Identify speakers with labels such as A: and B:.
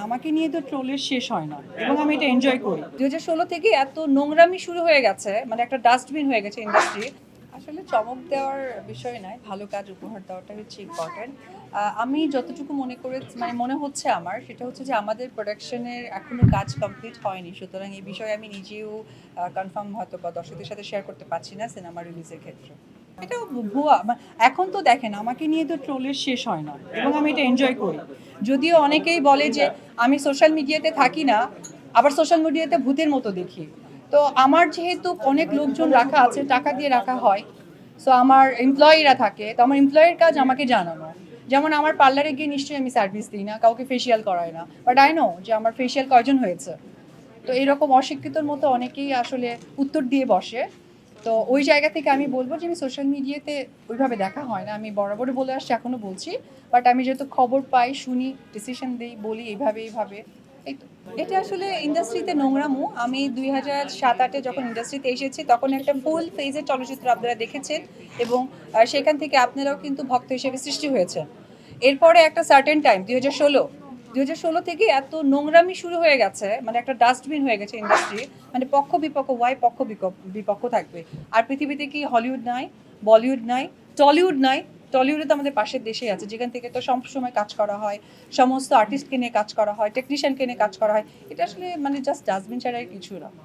A: আমাকে নিয়ে তো ট্রোলের শেষ হয় না এবং আমি এটা এনজয় করি। 2016 থেকে এত নোংরামি শুরু হয়ে গেছে, মানে একটা ডাস্টবিন হয়ে গেছে ইন্ডাস্ট্রি। আসলে চমক দেওয়ার বিষয় নয়, ভালো কাজ উপহার দেওয়াটা হচ্ছে ইম্পর্টেন্ট। আমি যতটুকু মনে করে মানে মনে হচ্ছে আমার, সেটা হচ্ছে যে আমাদের প্রোডাকশনের এখনো কাজ কমপ্লিট হয়নি, সুতরাং এই বিষয়ে আমি নিজেও কনফার্ম হয়তো বা দর্শকদের সাথে শেয়ার করতে পারছি না সিনেমা রিলিজের ক্ষেত্রে। এটা ভুয়া এখন তো দেখেন আমাকে নিয়ে তো ট্রোলের শেষ হয় না এবং আমি এটা এনজয় করি। যদিও অনেকেই বলে যে আমি সোশ্যাল মিডিয়াতে থাকি না, আবার সোশ্যাল মিডিয়াতে ভূতের মতো দেখি। তো আমার যেহেতু অনেক লোকজন রাখা আছে, টাকা দিয়ে রাখা হয়, সো আমার এমপ্লয়িরা থাকে, তো আমার এমপ্লয়ের কাজ আমাকে জানানো। যেমন আমার পার্লারে গিয়ে নিশ্চয়ই আমি সার্ভিস দিই না, কাউকে ফেসিয়াল করাই না, বাট আই নো যে আমার ফেসিয়াল কয়জন হয়েছে। তো এরকম অশিক্ষিতর মতো অনেকেই আসলে উত্তর দিয়ে বসে। তো ওই জায়গা থেকে আমি বলবো যে আমি সোশ্যাল মিডিয়াতে ওইভাবে দেখা হয় না, আমি বরাবরই বলে আসছি, এখনো বলছি। বাট আমি যেহেতু খবর পাই, শুনি, ডিসিশন দিই, বলি এইভাবে এইভাবে, এই তো। এটা আসলে ইন্ডাস্ট্রিতে নোংরামো। আমি 2007-08-এ যখন ইন্ডাস্ট্রিতে এসেছি তখন একটা ফুল ফেজের চলচ্চিত্র আপনারা দেখেছেন এবং সেখান থেকে আপনারাও কিন্তু ভক্ত হিসেবে সৃষ্টি হয়েছে। এরপরে একটা সার্টেন টাইম 2016 থেকে এত নোংরামি শুরু হয়ে গেছে, মানে একটা ডাস্টবিন হয়ে গেছে ইন্ডাস্ট্রি। মানে পক্ষ বিপক্ষ, ওয়াই পক্ষ বিপক্ষ থাকবে? আর পৃথিবীতে কি হলিউড নাই, বলিউড নাই, টলিউড নাই? টলিউডে তো আমাদের পাশের দেশেই আছে, যেখান থেকে তো সব সময় কাজ করা হয়, সমস্ত আর্টিস্টকে নিয়ে কাজ করা হয়, টেকনিশিয়ানকে নিয়ে কাজ করা হয়। এটা আসলে মানে জাস্ট ডাস্টবিন ছাড়া আর কিছু না।